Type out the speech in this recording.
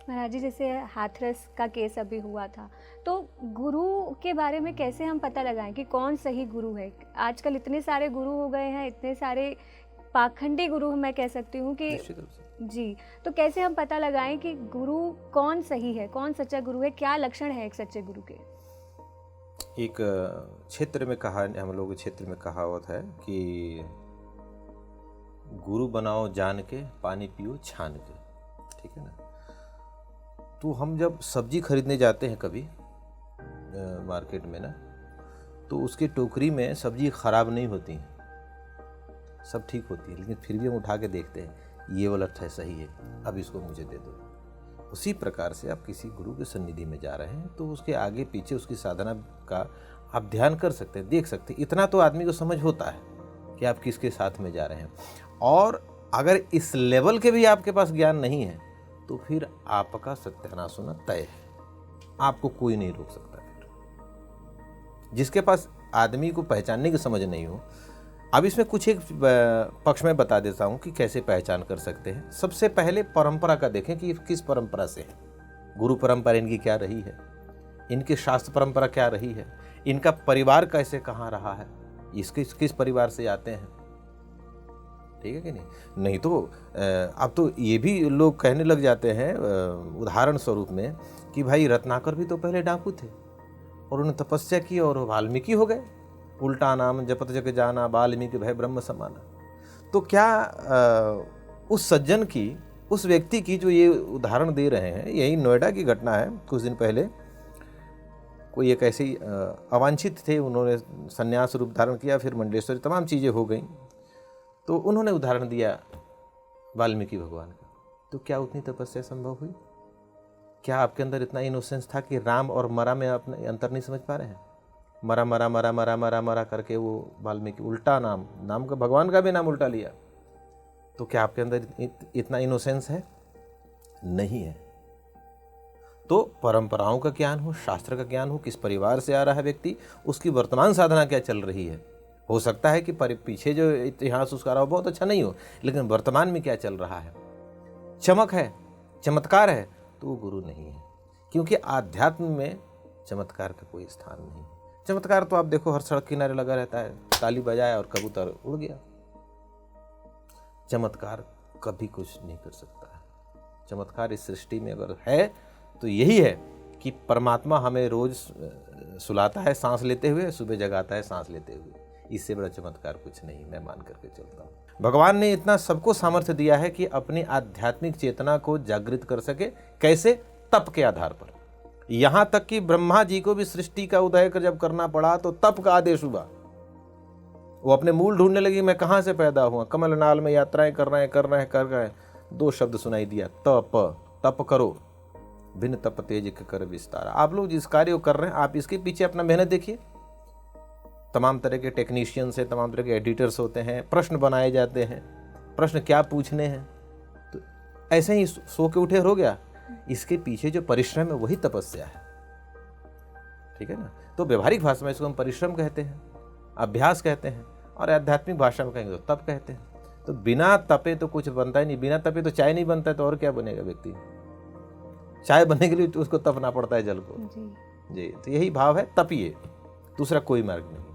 महाराज जी, जैसे हाथरस का केस अभी हुआ था, तो गुरु के बारे में कैसे हम पता लगाएं कि कौन सही गुरु है? आजकल इतने सारे गुरु हो गए हैं, इतने सारे पाखंडी गुरु मैं कह सकती हूँ कि निश्चित रूप से। जी, तो कैसे हम पता लगाएं कि गुरु कौन सही है, कौन सच्चा गुरु है? क्या लक्षण है एक सच्चे गुरु के? एक क्षेत्र में कहा, हम लोग के क्षेत्र में कहावत है कि गुरु बनाओ जान के, पानी पियो छान के। ठीक है ना। तो हम जब सब्जी खरीदने जाते हैं कभी मार्केट में ना, तो उसकी टोकरी में सब्जी खराब नहीं होती है, सब ठीक होती है, लेकिन फिर भी हम उठा के देखते हैं ये वाला सही है, अब इसको मुझे दे दो। उसी प्रकार से आप किसी गुरु के सन्निधि में जा रहे हैं तो उसके आगे पीछे उसकी साधना का आप ध्यान कर सकते हैं, देख सकते हैं। इतना तो आदमी को समझ होता है कि आप किसके साथ में जा रहे हैं। और अगर इस लेवल के भी आपके पास ज्ञान नहीं है तो फिर आपका सत्यानाश होना तय है, आपको कोई नहीं रोक सकता। फिर जिसके पास आदमी को पहचानने की समझ नहीं हो, अब इसमें कुछ एक पक्ष में बता देता हूं कि कैसे पहचान कर सकते हैं। सबसे पहले परंपरा का देखें कि किस परंपरा से है, गुरु परंपरा इनकी क्या रही है, इनकी शास्त्र परंपरा क्या रही है, इनका परिवार कैसे कहाँ रहा है, इसके किस परिवार से आते हैं। ठीक है कि नहीं तो अब तो ये भी लोग कहने लग जाते हैं उदाहरण स्वरूप में कि भाई रत्नाकर भी तो पहले डाकू थे और उन्होंने तपस्या की और वाल्मीकि हो गए, उल्टा नाम जपत जग जाना, वाल्मीकि भय ब्रह्म समाना। तो क्या उस सज्जन की, उस व्यक्ति की जो ये उदाहरण दे रहे हैं, यही नोएडा की घटना है। कुछ दिन पहले कोई एक ऐसी अवांछित थे, उन्होंने संन्यास रूप धारण किया, फिर मंडलेश्वरी तमाम चीज़ें हो गई, तो उन्होंने उदाहरण दिया वाल्मीकि भगवान का। तो क्या उतनी तपस्या संभव हुई? क्या आपके अंदर इतना इनोसेंस था कि राम और मरा में आप अंतर नहीं समझ पा रहे हैं? मरा मरा मरा मरा मरा मरा करके वो वाल्मीकि, उल्टा नाम का, भगवान का भी नाम उल्टा लिया। तो क्या आपके अंदर इतना इनोसेंस है? नहीं है। तो परंपराओं का ज्ञान हो, शास्त्र का ज्ञान हो, किस परिवार से आ रहा है व्यक्ति, उसकी वर्तमान साधना क्या चल रही है। हो सकता है कि पीछे जो इतिहास उसका रहा बहुत अच्छा नहीं हो, लेकिन वर्तमान में क्या चल रहा है, चमक है, चमत्कार है, तो वो गुरु नहीं है। क्योंकि आध्यात्म में चमत्कार का कोई स्थान नहीं। चमत्कार तो आप देखो हर सड़क किनारे लगा रहता है, ताली बजाया और कबूतर उड़ गया। चमत्कार कभी कुछ नहीं कर सकता है। चमत्कार इस सृष्टि में अगर है तो यही है कि परमात्मा हमें रोज सुलाता है सांस लेते हुए, सुबह जगाता है सांस लेते हुए। इससे बड़ा चमत्कार कुछ नहीं, मैं मान करके चलता हूँ। भगवान ने इतना सबको सामर्थ्य दिया है कि अपनी आध्यात्मिक चेतना को जागृत कर सके। कैसे? तप के आधार पर। यहां तक कि ब्रह्मा जी को भी सृष्टि का उदय कर जब करना पड़ा तो तप का आदेश हुआ। वो अपने मूल ढूंढने लगी, मैं कहां से पैदा हुआ। कमल नाल में यात्राएं कर रहे हैं। दो शब्द सुनाई दिया, तप करो, भिन्न तप तेज के कर विस्तार। आप लोग जिस कार्य को कर रहे हैं, आप इसके पीछे अपना मेहनत देखिए। तमाम तरह के टेक्नीशियंस हैं, तमाम तरह के एडिटर्स होते हैं, प्रश्न बनाए जाते हैं, प्रश्न क्या पूछने हैं, तो ऐसे ही सो के उठे हो गया। इसके पीछे जो परिश्रम है वही तपस्या है। ठीक है ना। तो व्यवहारिक भाषा में इसको हम परिश्रम कहते हैं, अभ्यास कहते हैं, और आध्यात्मिक भाषा में कहेंगे तो तप कहते हैं। तो बिना तपे तो कुछ बनता ही नहीं। बिना तपे तो चाय नहीं बनता है, तो और क्या बनेगा व्यक्ति? चाय बनने के लिए तो उसको तपना पड़ता है, जल को। जी। तो यही भाव है, तपिए, दूसरा कोई मार्ग नहीं।